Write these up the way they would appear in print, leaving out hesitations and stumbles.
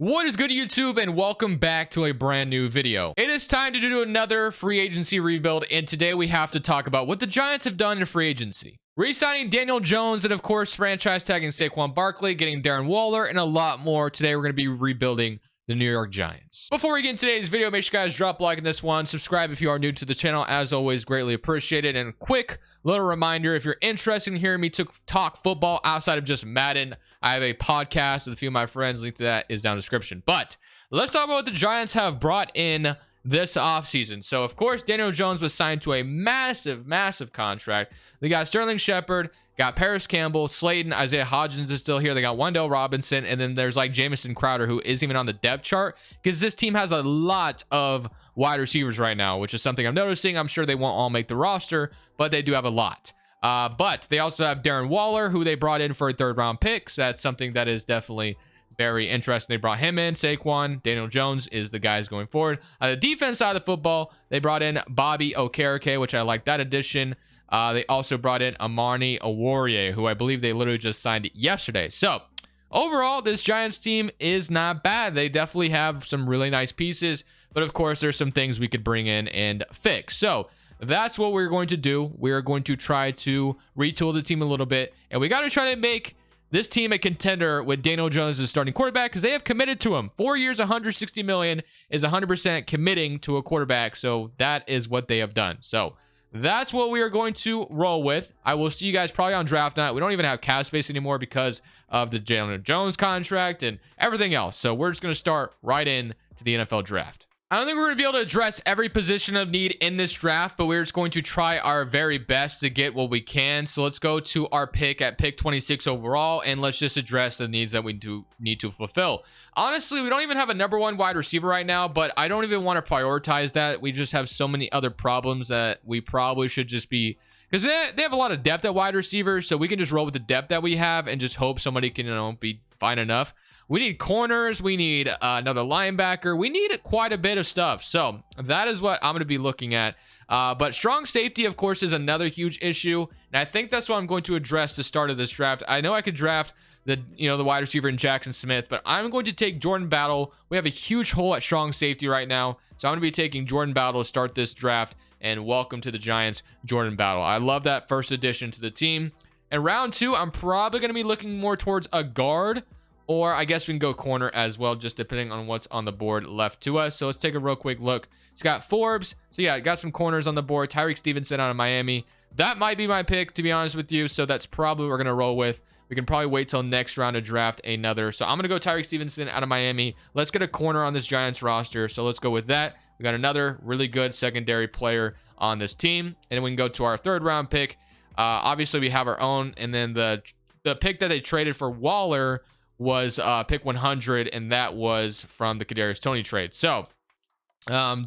What is good, YouTube, and welcome back to a brand new video. It is time to do another free agency rebuild, and today we have to talk about what the Giants have done in free agency. Re-signing Daniel Jones, and of course franchise tagging Saquon Barkley, getting Darren Waller, and a lot more. Today we're going to be rebuilding the New York Giants. Before we get into today's video, make sure you guys drop a like on this one, subscribe if you are new to the channel, as always, greatly appreciated. And quick little reminder, if you're interested in hearing me talk football outside of just Madden, I have a podcast with a few of my friends. Link to that is down in the description. But let's talk about what the Giants have brought in this offseason. So of course, Daniel Jones was signed to a massive contract. They got Sterling Shepard, got Paris Campbell, Slayton, Isaiah Hodgins is still here. They got Wendell Robinson, and then there's like Jamison Crowder, who isn't even on the depth chart because this team has a lot of wide receivers right now, which is something I'm noticing. I'm sure they won't all make the roster, but they do have a lot. But they also have Darren Waller, who they brought in for a third-round pick. So that's something that is definitely very interesting. They brought him in. Saquon, Daniel Jones is the guys going forward. On the defense side of the football, they brought in Bobby Okereke, which I like that addition. They also brought in Amani Oruwariye, who I believe they literally just signed yesterday. So overall, this Giants team is not bad. They definitely have some really nice pieces, but of course, there's some things we could bring in and fix. So that's what we're going to do. We're going to try to retool the team a little bit, and we got to try to make this team a contender with Daniel Jones as starting quarterback, because they have committed to him. 4 years, $160 million is 100% committing to a quarterback. So that is what they have done. So that's what we are going to roll with. I will see you guys probably on draft night. We don't even have cap space anymore because of the Daniel Jones contract and everything else. So we're just going to start right in to the NFL draft. I don't think we're going to be able to address every position of need in this draft, but we're just going to try our very best to get what we can. So let's go to our pick at pick 26 overall, and let's just address the needs that we do need to fulfill. Honestly, we don't even have a number one wide receiver right now, but I don't even want to prioritize that. We just have so many other problems that we probably should just be, because they have a lot of depth at wide receivers, so we can just roll with the depth that we have and just hope somebody can, be fine enough. We need corners. We need another linebacker. We need quite a bit of stuff. So that is what I'm going to be looking at. But strong safety, of course, is another huge issue. And I think that's what I'm going to address the start of this draft. I know I could draft the wide receiver in Jackson Smith, but I'm going to take Jordan Battle. We have a huge hole at strong safety right now. So I'm going to be taking Jordan Battle to start this draft. And welcome to the Giants, Jordan Battle. I love that first addition to the team. And round two, I'm probably going to be looking more towards a guard, or I guess we can go corner as well, just depending on what's on the board left to us. So let's take a real quick look. It's got Forbes. So yeah, got some corners on the board. Tyreek Stevenson out of Miami. That might be my pick, to be honest with you. So that's probably what we're going to roll with. We can probably wait till next round to draft another. So I'm going to go Tyreek Stevenson out of Miami. Let's get a corner on this Giants roster. So let's go with that. We got another really good secondary player on this team. And then we can go to our third round pick. Obviously, we have our own. And then the pick that they traded for Waller was pick 100, and that was from the Kadarius Toney trade. So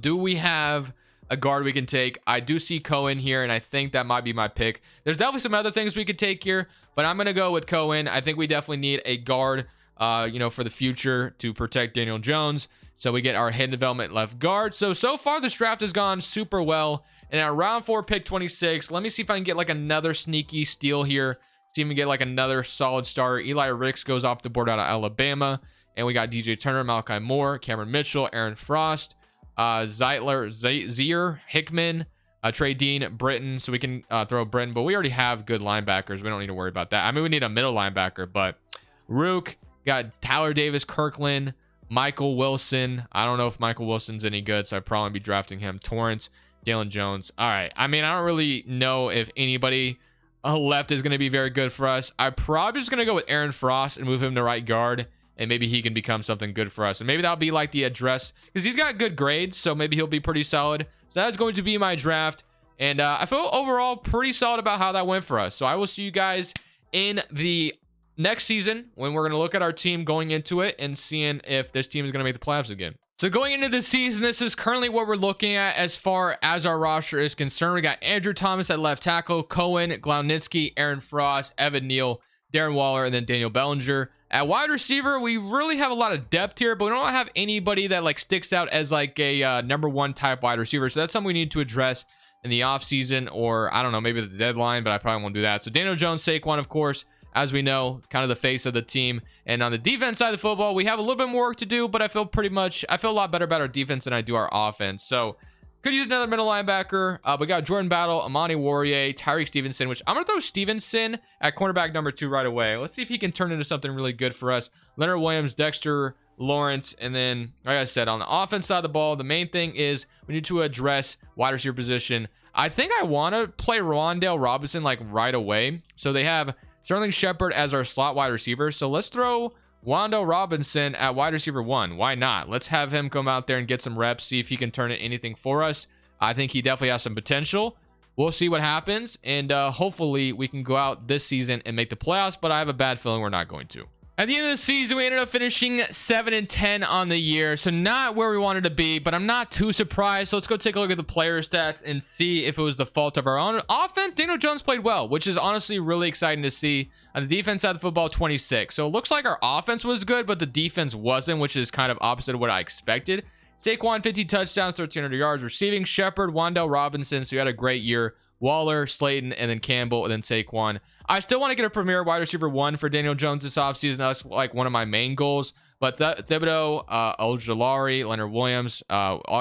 do we have a guard we can take? I do see Cohen here, and I think that might be my pick. There's definitely some other things we could take here, but I'm going to go with Cohen. I think we definitely need a guard for the future to protect Daniel Jones. So we get our hidden development left guard. So far this draft has gone super well. And at round 4, pick 26, let me see if I can get like another sneaky steal here. See if we can get like another solid starter. Eli Ricks goes off the board out of Alabama. And we got DJ Turner, Malachi Moore, Cameron Mitchell, Aaron Frost, Zier, Hickman, Trey Dean, Britton. So we can throw Britton, but we already have good linebackers. We don't need to worry about that. I mean, we need a middle linebacker, but Rook, got Tyler Davis, Kirkland, Michael Wilson. I don't know if Michael Wilson's any good, so I'd probably be drafting him. Torrance, Dalen Jones. All right. I mean, I don't really know if anybody left is going to be very good for us. I'm probably just going to go with Aaron Frost and move him to right guard, and maybe he can become something good for us. And maybe that'll be like the address, because he's got good grades, so maybe he'll be pretty solid. So that's going to be my draft, and I feel overall pretty solid about how that went for us. So I will see you guys in the next season when we're going to look at our team going into it and seeing if this team is going to make the playoffs again. So going into this season, this is currently what we're looking at as far as our roster is concerned. We got Andrew Thomas at left tackle, Cohen, Glaunitsky, Aaron Frost, Evan Neal, Darren Waller, and then Daniel Bellinger. At wide receiver, we really have a lot of depth here, but we don't have anybody that like sticks out as like a number one type wide receiver. So that's something we need to address in the offseason, or I don't know, maybe the deadline, but I probably won't do that. So Daniel Jones, Saquon, of course. as we know, kind of the face of the team. And on the defense side of the football, we have a little bit more work to do, but I feel a lot better about our defense than I do our offense. So could use another middle linebacker. We got Jordan Battle, Amani Warrior, Tyreek Stevenson, which I'm going to throw Stevenson at cornerback number 2 right away. Let's see if he can turn into something really good for us. Leonard Williams, Dexter Lawrence, and then, like I said, on the offense side of the ball, the main thing is we need to address wide receiver position. I think I want to play Rondale Robinson like right away. So they have Sterling Shepard as our slot wide receiver. So let's throw Wando Robinson at wide receiver 1. Why not? Let's have him come out there and get some reps, see if he can turn in anything for us. I think he definitely has some potential. We'll see what happens, and hopefully we can go out this season and make the playoffs, but I have a bad feeling we're not going to. At the end of the season, we ended up finishing 7-10 on the year, so not where we wanted to be, but I'm not too surprised. So let's go take a look at the player stats and see if it was the fault of our own offense. Daniel Jones played well, which is honestly really exciting to see. On the defense side of the football, 26. So it looks like our offense was good, but the defense wasn't, which is kind of opposite of what I expected. Saquon, 50 touchdowns, 1,300 yards. Receiving, Shepard, Wandale Robinson, so you had a great year. Waller, Slayton, and then Campbell, and then Saquon. I still want to get a premier wide receiver 1 for Daniel Jones this offseason. That's like one of my main goals. But Thibodeau, Ojulari, Leonard Williams,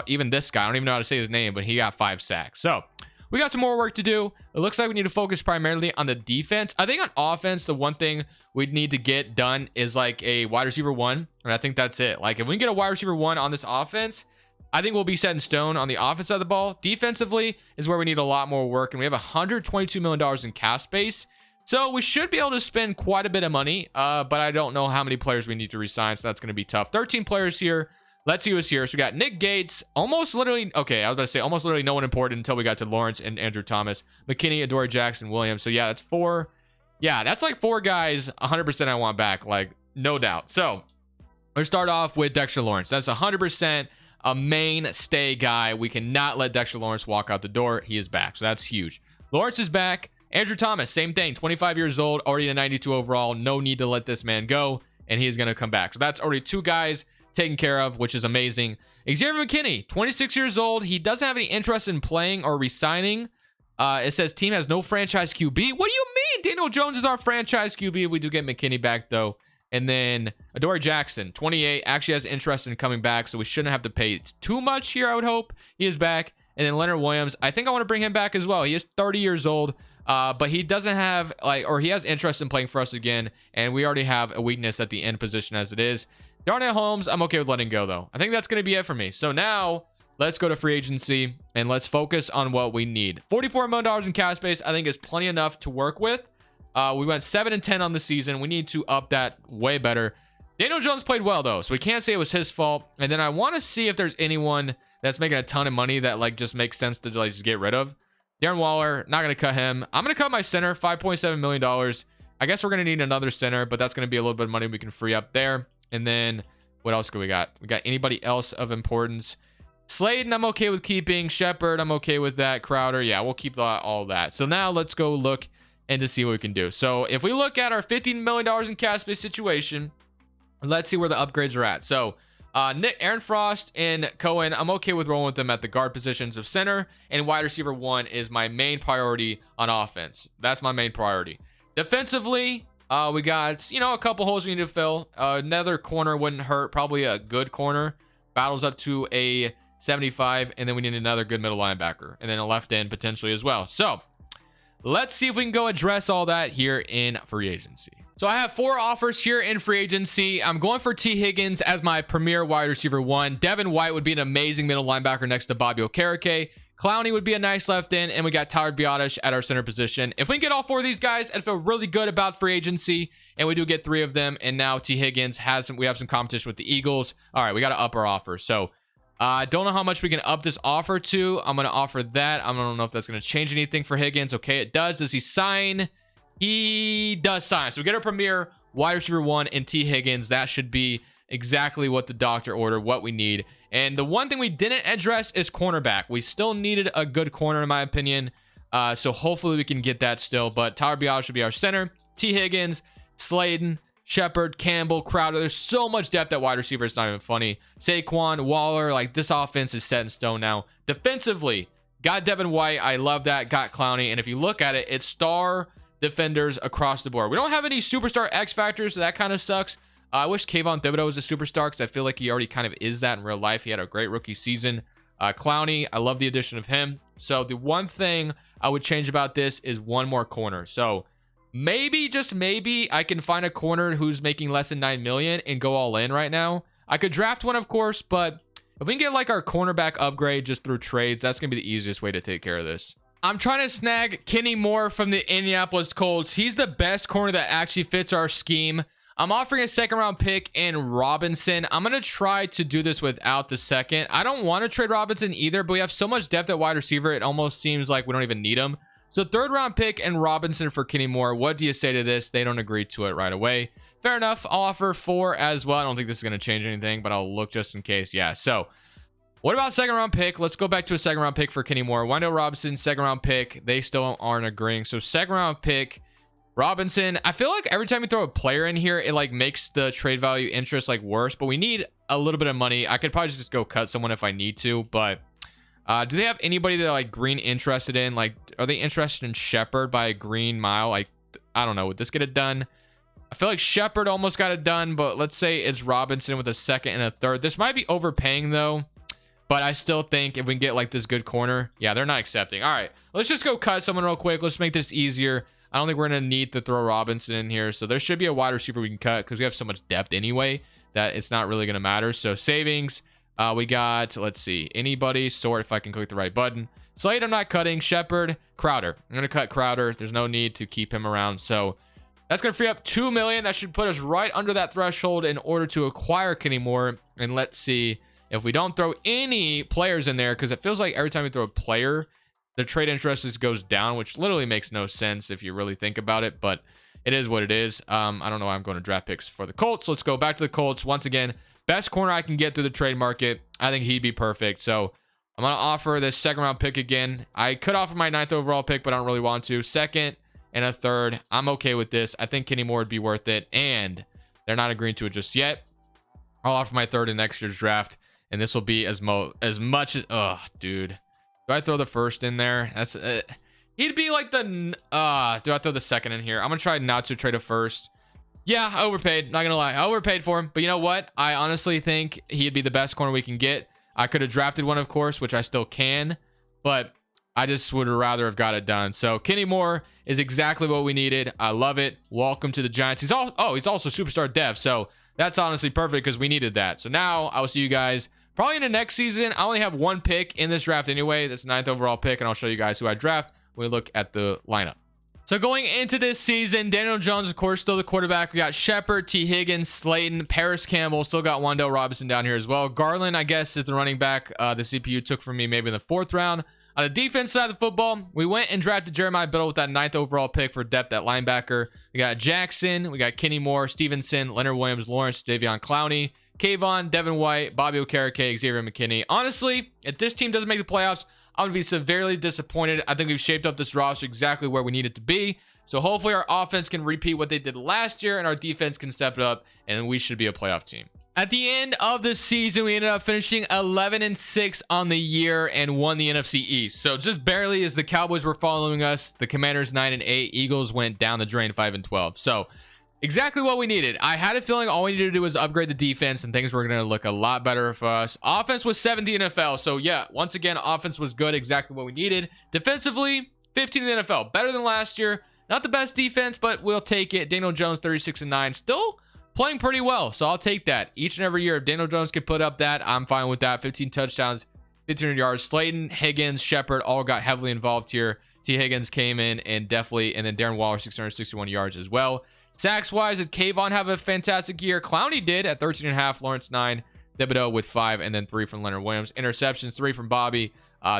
even this guy, I don't even know how to say his name, but he got 5 sacks. So we got some more work to do. It looks like we need to focus primarily on the defense. I think on offense, the one thing we need to get done is like a wide receiver 1. And I think that's it. Like if we can get a wide receiver 1 on this offense, I think we'll be set in stone on the offense side of the ball. Defensively is where we need a lot more work. And we have $122 million in cap space. So we should be able to spend quite a bit of money, but I don't know how many players we need to resign, so that's going to be tough. 13 players here. Let's see who's here. So we got Nick Gates, almost literally, okay, I was about to say almost literally no one important until we got to Lawrence and Andrew Thomas, McKinney, Adoree Jackson, Williams. So yeah, that's 4. Yeah, that's like 4 guys, 100% I want back, like no doubt. So let's start off with Dexter Lawrence. That's 100% a mainstay guy. We cannot let Dexter Lawrence walk out the door. He is back, so that's huge. Lawrence is back. Andrew Thomas, same thing, 25 years old, already a 92 overall. No need to let this man go, and he is going to come back. So that's already 2 guys taken care of, which is amazing. Xavier McKinney, 26 years old. He doesn't have any interest in playing or resigning. It says team has no franchise QB. What do you mean? Daniel Jones is our franchise QB. We do get McKinney back, though. And then Adoree Jackson, 28, actually has interest in coming back, so we shouldn't have to pay too much here, I would hope. He is back. And then Leonard Williams, I think I want to bring him back as well. He is 30 years old. But he doesn't have or he has interest in playing for us again, and we already have a weakness at the end position as it is. Darnell Holmes, I'm okay with letting go though. I think that's going to be it for me. So now let's go to free agency and let's focus on what we need. $44 million in cap space, I think is plenty enough to work with. We went 7-10 on the season. We need to up that way better. Daniel Jones played well though, so we can't say it was his fault. And then I want to see if there's anyone that's making a ton of money that like just makes sense to like just get rid of. Darren Waller, not going to cut him. I'm going to cut my center, $5.7 million. I guess we're going to need another center, but that's going to be a little bit of money we can free up there. And then what else do we got? We got anybody else of importance? Slayton, I'm okay with keeping. Shepard, I'm okay with that. Crowder, yeah, we'll keep all that. So now let's go look and to see what we can do. So if we look at our $15 million in cap space situation, let's see where the upgrades are at. So Aaron Frost and Cohen, I'm okay with rolling with them at the guard positions of center, and wide receiver 1 is my main priority on offense. That's my main priority. Defensively, we got, a couple holes we need to fill. Another corner wouldn't hurt, probably a good corner. Battles up to a 75, and then we need another good middle linebacker, and then a left end potentially as well. So let's see if we can go address all that here in free agency. So I have 4 offers here in free agency. I'm going for T. Higgins as my premier wide receiver 1. Devin White would be an amazing middle linebacker next to Bobby Okereke. Clowney would be a nice left end, and we got Tyler Biotish at our center position. If we can get all 4 of these guys, I'd feel really good about free agency, and we do get 3 of them. And now T. Higgins we have some competition with the Eagles. All right, we got to up our offer. So I don't know how much we can up this offer to. I'm going to offer that. I don't know if that's going to change anything for Higgins. Okay, it does. Does he sign? He does sign. So we get our premier wide receiver 1 and T. Higgins. That should be exactly what the doctor ordered, what we need. And the one thing we didn't address is cornerback. We still needed a good corner, in my opinion. So hopefully we can get that still. But Tyler Biotish should be our center. T. Higgins, Slayton, Shepard, Campbell, Crowder. There's so much depth at wide receiver. It's not even funny. Saquon, Waller. Like, this offense is set in stone now. Defensively, got Devin White. I love that. Got Clowney. And if you look at it, it's star defenders across the board. We don't have any superstar X factors, so that kind of sucks. I wish Kayvon Thibodeau was a superstar because I feel like he already kind of is that in real life. He had a great rookie season. Clowney, I love the addition of him. So the one thing I would change about this is one more corner. So maybe, just maybe, I can find a corner who's making less than 9 million and go all in right now. I could draft one, of course, but if we can get like our cornerback upgrade just through trades, that's going to be the easiest way to take care of this. I'm trying to snag Kenny Moore from the Indianapolis Colts. He's the best corner that actually fits our scheme. I'm offering a second-round pick and Robinson. I'm going to try to do this without the second. I don't want to trade Robinson either, but we have so much depth at wide receiver, it almost seems like we don't even need him. So third-round pick and Robinson for Kenny Moore. What do you say to this? They don't agree to it right away. Fair enough. I'll offer 4 as well. I don't think this is going to change anything, but I'll look just in case. Yeah, so what about second-round pick? Let's go back to a second-round pick for Kenny Moore. Wendell Robinson, second-round pick. They still aren't agreeing. So second-round pick, Robinson. I feel like every time you throw a player in here, it like makes the trade value interest like worse, but we need a little bit of money. I could probably just go cut someone if I need to, but do they have anybody that like Green interested in? Like, are they interested in Shepard by a Green mile? Like, I don't know. Would this get it done? I feel like Shepard almost got it done, but let's say it's Robinson with a second and a third. This might be overpaying though, but I still think if we can get like this good corner, yeah, they're not accepting. All right, let's just go cut someone real quick. Let's make this easier. I don't think we're going to need to throw Robinson in here. So there should be a wide receiver we can cut because we have so much depth anyway that it's not really going to matter. So savings, we got, let's see, anybody, sort if I can click the right button. Slade, I'm not cutting. Shepard, Crowder. I'm going to cut Crowder. There's no need to keep him around. So that's going to free up 2 million. That should put us right under that threshold in order to acquire Kenny Moore. And let's see if we don't throw any players in there, because it feels like every time we throw a player, the trade interest just goes down, which literally makes no sense if you really think about it, but it is what it is. I don't know why I'm going to draft picks for the Colts. Let's go back to the Colts. Once again, best corner I can get through the trade market. I think he'd be perfect. So I'm going to offer this second round pick again. I could offer my 9th overall pick, but I don't really want to. Second and a third. I'm okay with this. I think Kenny Moore would be worth it, and they're not agreeing to it just yet. I'll offer my third in next year's draft, and this will be as much as, oh, dude. Do I throw the first in there? That's he'd be like the do I throw the second in here? I'm gonna try not to trade a first. Yeah, I overpaid, not gonna lie. I overpaid for him, but you know what, I honestly think he'd be the best corner we can get. I could have drafted one, of course, which I still can, but I just would rather have got it done. So Kenny Moore is exactly what we needed. I love it. Welcome to the Giants. He's also superstar dev, so that's honestly perfect because we needed that. So now I will see you guys probably in the next season. I only have 1 pick in this draft anyway. That's the 9th overall pick, and I'll show you guys who I draft when we look at the lineup. So going into this season, Daniel Jones, of course, still the quarterback. We got Shepard, T. Higgins, Slayton, Paris Campbell. Still got Wendell Robinson down here as well. Garland, I guess, is the running back the CPU took from me maybe in the 4th round. On the defense side of the football, we went and drafted Jeremiah Biddle with that 9th overall pick for depth at linebacker. We got Jackson, we got Kenny Moore, Stevenson, Leonard Williams, Lawrence, Davion Clowney, Kayvon, Devin White, Bobby Okereke, Xavier McKinney. Honestly, if this team doesn't make the playoffs, I'm going to be severely disappointed. I think we've shaped up this roster exactly where we need it to be. So hopefully our offense can repeat what they did last year and our defense can step it up, and we should be a playoff team. At the end of the season, we ended up finishing 11-6 on the year and won the NFC East. So just barely, as the Cowboys were following us, the Commanders 9-8, Eagles went down the drain 5-12. So exactly what we needed. I had a feeling all we needed to do was upgrade the defense and things were going to look a lot better for us. Offense was 7th in the NFL. So yeah, once again, offense was good, exactly what we needed. Defensively, 15th in the NFL, better than last year. Not the best defense, but we'll take it. Daniel Jones, 36-9, still playing pretty well, so I'll take that. Each and every year, if Daniel Jones can put up that, I'm fine with that. 15 touchdowns, 1,500 yards. Slayton, Higgins, Shepard all got heavily involved here. T. Higgins came in and definitely, and then Darren Waller, 661 yards as well. Sacks-wise, did Kayvon have a fantastic year? Clowney did at 13.5, Lawrence 9, Thibodeau with 5, and then 3 from Leonard Williams. Interceptions, 3 from Bobby,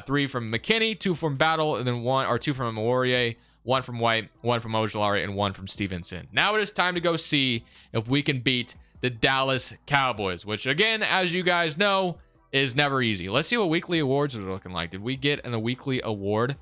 3 from McKinney, 2 from Battle, and then 2 from Aurier. 1 from White, 1 from Ojolari, and 1 from Stevenson. Now it is time to go see if we can beat the Dallas Cowboys, which again, as you guys know, is never easy. Let's see what weekly awards are looking like. Did we get a weekly award?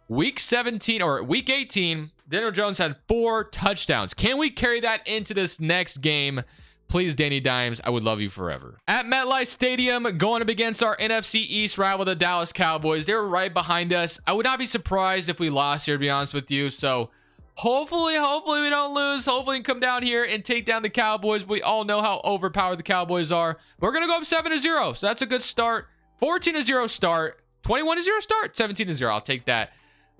Week 17 or week 18, Daniel Jones had 4 touchdowns. Can we carry that into this next game? Please, Danny Dimes, I would love you forever. At MetLife Stadium, going up against our NFC East rival, the Dallas Cowboys. They were right behind us. I would not be surprised if we lost here, to be honest with you. So Hopefully we don't lose. Hopefully we can come down here and take down the Cowboys. We all know how overpowered the Cowboys are. We're going to go up 7-0. So that's a good start. 14-0 start. 21-0 start. 17-0. I'll take that.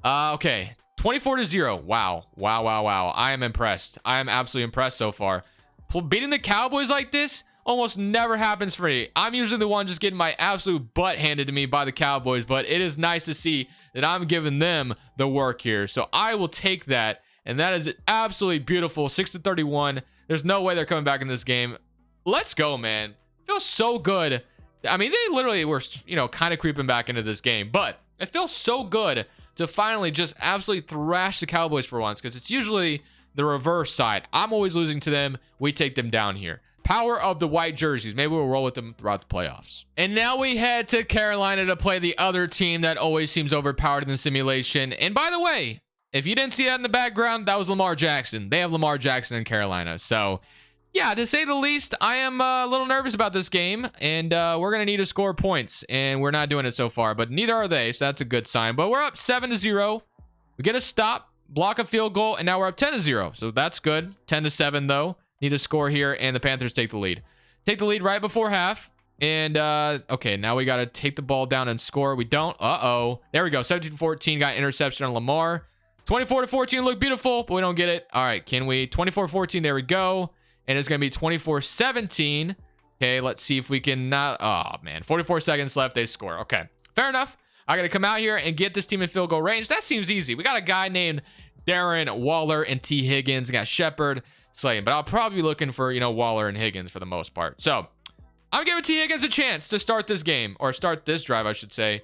Okay. 24-0. Wow. I am impressed. I am absolutely impressed so far. Beating the Cowboys like this almost never happens for me. I'm usually the one just getting my absolute butt handed to me by the Cowboys, but it is nice to see that I'm giving them the work here. So I will take that, and that is absolutely beautiful. 6-31. There's no way they're coming back in this game. Let's go, man. Feels so good. I mean, they literally were, kind of creeping back into this game, but it feels so good to finally just absolutely thrash the Cowboys for once, because it's usually the reverse side. I'm always losing to them. We take them down here. Power of the white jerseys. Maybe we'll roll with them throughout the playoffs. And now we head to Carolina to play the other team that always seems overpowered in the simulation. And by the way, if you didn't see that in the background, that was Lamar Jackson. They have Lamar Jackson in Carolina. So, yeah, to say the least, I am a little nervous about this game. And we're going to need to score points. And we're not doing it so far. But neither are they. So that's a good sign. But we're up 7-0. We get a stop, block a field goal, and now we're up 10-0. So that's good. 10-7, though. Need a score here, and the Panthers take the lead. Take the lead right before half. And, okay, now we got to take the ball down and score. We don't. Uh-oh. There we go. 17-14. Got interception on Lamar. 24-14 look beautiful, but we don't get it. All right, can we? 24-14. There we go. And it's going to be 24-17. Okay, let's see if we can not. Oh, man. 44 seconds left. They score. Okay, fair enough. I got to come out here and get this team in field goal range. That seems easy. We got a guy named Darren, Waller, and T. Higgins. We got Shepard, Slayton, but I'll probably be looking for, Waller and Higgins for the most part. So I'm giving T. Higgins a chance to start this game, or start this drive, I should say.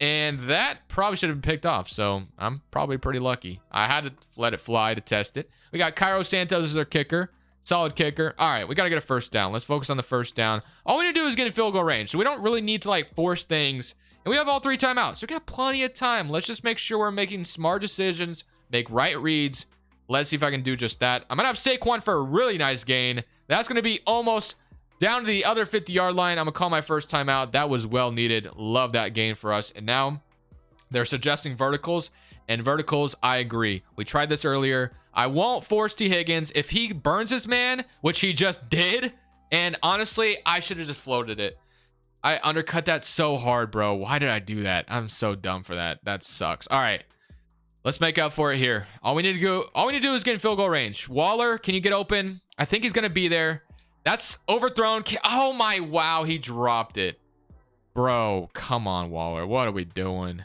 And that probably should have been picked off. So I'm probably pretty lucky. I had to let it fly to test it. We got Cairo Santos as our kicker. Solid kicker. All right, we got to get a first down. Let's focus on the first down. All we need to do is get a field goal range. So we don't really need to force things. And we have all 3 timeouts. So we got plenty of time. Let's just make sure we're making smart decisions, make right reads. Let's see if I can do just that. I'm going to have Saquon for a really nice gain. That's going to be almost down to the other 50-yard line. I'm going to call my first timeout. That was well needed. Love that gain for us. And now they're suggesting verticals. And verticals, I agree. We tried this earlier. I won't force T. Higgins. If he burns his man, which he just did, and honestly, I should have just floated it. I undercut that so hard, bro. Why did I do that? I'm so dumb for that. That sucks. All right. Let's make up for it here. All we need to do is get in field goal range. Waller, can you get open? I think he's going to be there. That's overthrown. Oh my, wow, he dropped it. Bro, come on, Waller. What are we doing?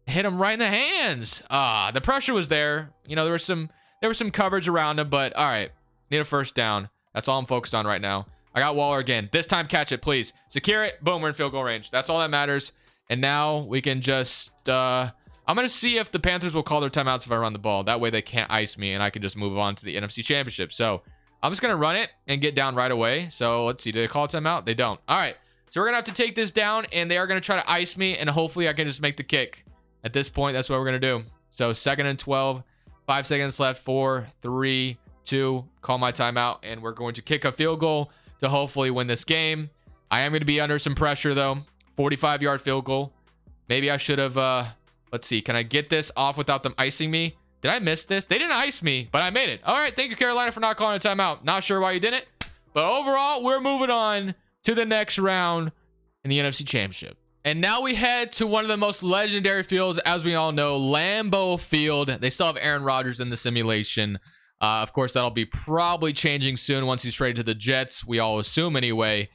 Hit him right in the hands. The pressure was there. There was some coverage around him, but all right. Need a first down. That's all I'm focused on right now. I got Waller again. This time, catch it, please. Secure it. Boom, we're in field goal range. That's all that matters. And now we can just, I'm going to see if the Panthers will call their timeouts if I run the ball. That way they can't ice me, and I can just move on to the NFC Championship. So I'm just going to run it and get down right away. So let's see. Do they call a timeout? They don't. All right. So we're going to have to take this down, and they are going to try to ice me, and hopefully I can just make the kick. At this point, that's what we're going to do. So 2nd and 12. 5 seconds left. 4, 3, 2. Call my timeout, and we're going to kick a field goal to hopefully win this game. I am going to be under some pressure, though. 45-yard field goal. Maybe I should have... let's see. Can I get this off without them icing me? Did I miss this? They didn't ice me, but I made it. All right. Thank you, Carolina, for not calling a timeout. Not sure why you didn't. But overall, we're moving on to the next round in the NFC Championship. And now we head to one of the most legendary fields, as we all know, Lambeau Field. They still have Aaron Rodgers in the simulation. Of course, that'll be probably changing soon once he's traded to the Jets. We all assume anyway.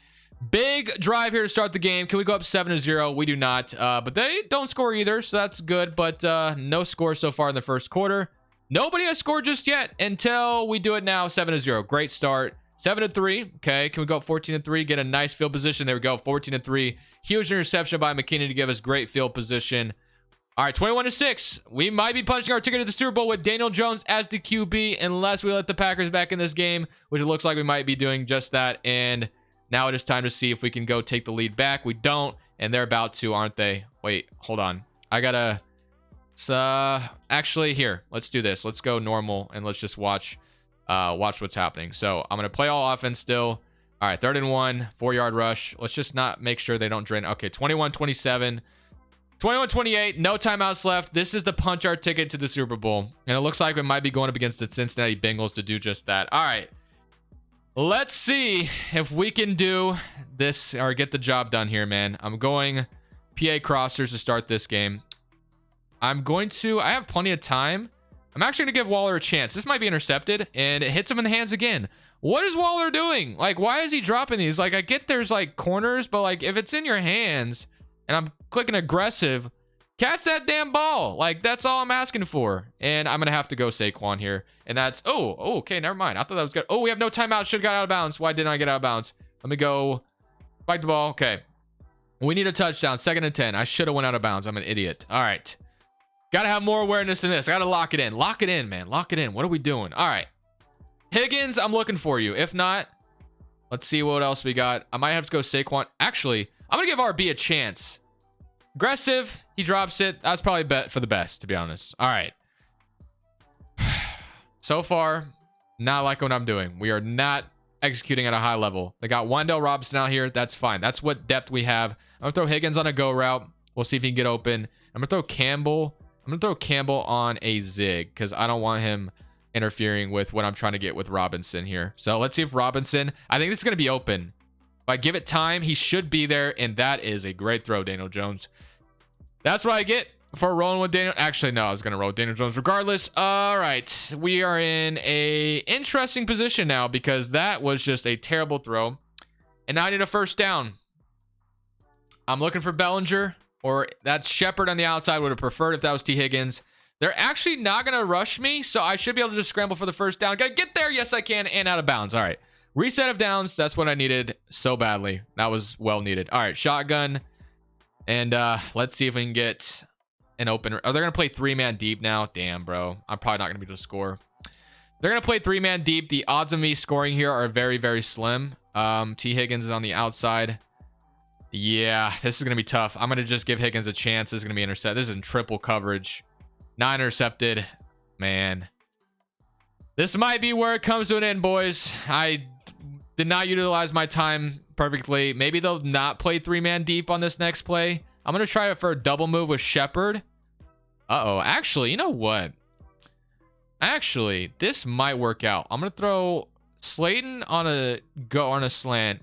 Big drive here to start the game. Can we go up 7-0? We do not. But they don't score either, so that's good. But no score so far in the first quarter. Nobody has scored just yet until we do it now. 7-0. Great start. 7-3. Okay, can we go up 14-3? Get a nice field position. There we go. 14-3. Huge interception by McKinney to give us great field position. All right, 21-6. We might be punching our ticket to the Super Bowl with Daniel Jones as the QB, unless we let the Packers back in this game, which it looks like we might be doing just that. And now it is time to see if we can go take the lead back. We don't, and they're about to, aren't they? Wait, hold on. I gotta... actually, here. Let's do this. Let's go normal, and let's just watch what's happening. So I'm gonna play all offense still. All right, 3rd and 1, 4-yard rush. Let's just not make sure they don't drain. Okay, 21-27. 21-28, no timeouts left. This is the punch our ticket to the Super Bowl. And it looks like we might be going up against the Cincinnati Bengals to do just that. All right. Let's see if we can do this or get the job done here, man. I'm going PA Crossers to start this game. I have plenty of time. I'm actually going to give Waller a chance. This might be intercepted, and it hits him in the hands again. What is Waller doing? Like, why is he dropping these? Like, I get there's, like, corners, but, like, if it's in your hands and I'm clicking aggressive, catch that damn ball. Like, that's all I'm asking for. And I'm going to have to go Saquon here. And that's, okay, never mind. I thought that was good. Oh, we have no timeout. Should have got out of bounds. Why didn't I get out of bounds? Let me go spike the ball. Okay. We need a touchdown. 2nd and 10. I should have went out of bounds. I'm an idiot. All right. Got to have more awareness than this. I got to lock it in. Lock it in, man. Lock it in. What are we doing? All right. Higgins, I'm looking for you. If not, let's see what else we got. I might have to go Saquon. Actually, I'm going to give RB a chance. Aggressive. He drops it. That's probably bet for the best, to be honest. All right. So far, not liking what I'm doing. We are not executing at a high level. They got Wendell Robinson out here. That's fine. That's what depth we have. I'm going to throw Higgins on a go route. We'll see if he can get open. I'm going to throw Campbell. I'm going to throw Campbell on a zig because I don't want him interfering with what I'm trying to get with Robinson here. So let's see if Robinson, I think this is going to be open. If I give it time, he should be there. And that is a great throw, Daniel Jones. That's what I get for rolling with Daniel. Actually, no, I was going to roll with Daniel Jones regardless. All right. We are in a interesting position now because that was just a terrible throw. And now I need a first down. I'm looking for Bellinger. Or that's Shepard on the outside. Would have preferred if that was T. Higgins. They're actually not going to rush me, so I should be able to just scramble for the first down. Got to get there. Yes, I can. And out of bounds. All right. Reset of downs. That's what I needed so badly. That was well needed. All right. Shotgun. And let's see if we can get an open. Are they going to play 3-man deep now? Damn, bro. I'm probably not going to be able to score. They're going to play 3-man deep. The odds of me scoring here are very, very slim. T. Higgins is on the outside. Yeah, this is going to be tough. I'm going to just give Higgins a chance. This is going to be intercepted. This is in triple coverage. Not intercepted. Man. This might be where it comes to an end, boys. I did not utilize my time perfectly. Maybe they'll not play 3-man deep on this next play. I'm going to try it for a double move with Shepard. Uh-oh. Actually, you know what? Actually, this might work out. I'm going to throw Slayton on a slant.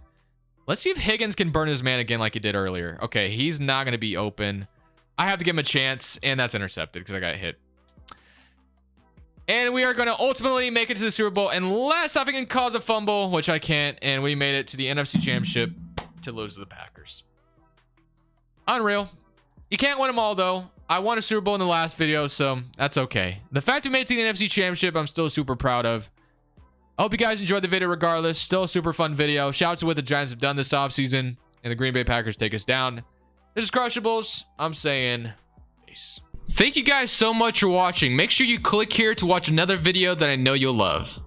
Let's see if Higgins can burn his man again like he did earlier. Okay, he's not going to be open. I have to give him a chance, and that's intercepted because I got hit. And we are going to ultimately make it to the Super Bowl unless I can cause a fumble, which I can't. And we made it to the NFC Championship to lose to the Packers. Unreal. You can't win them all, though. I won a Super Bowl in the last video, so that's okay. The fact we made it to the NFC Championship, I'm still super proud of. I hope you guys enjoyed the video regardless. Still a super fun video. Shout out to what the Giants have done this offseason. And the Green Bay Packers take us down. This is Crushables. I'm saying peace. Thank you guys so much for watching. Make sure you click here to watch another video that I know you'll love.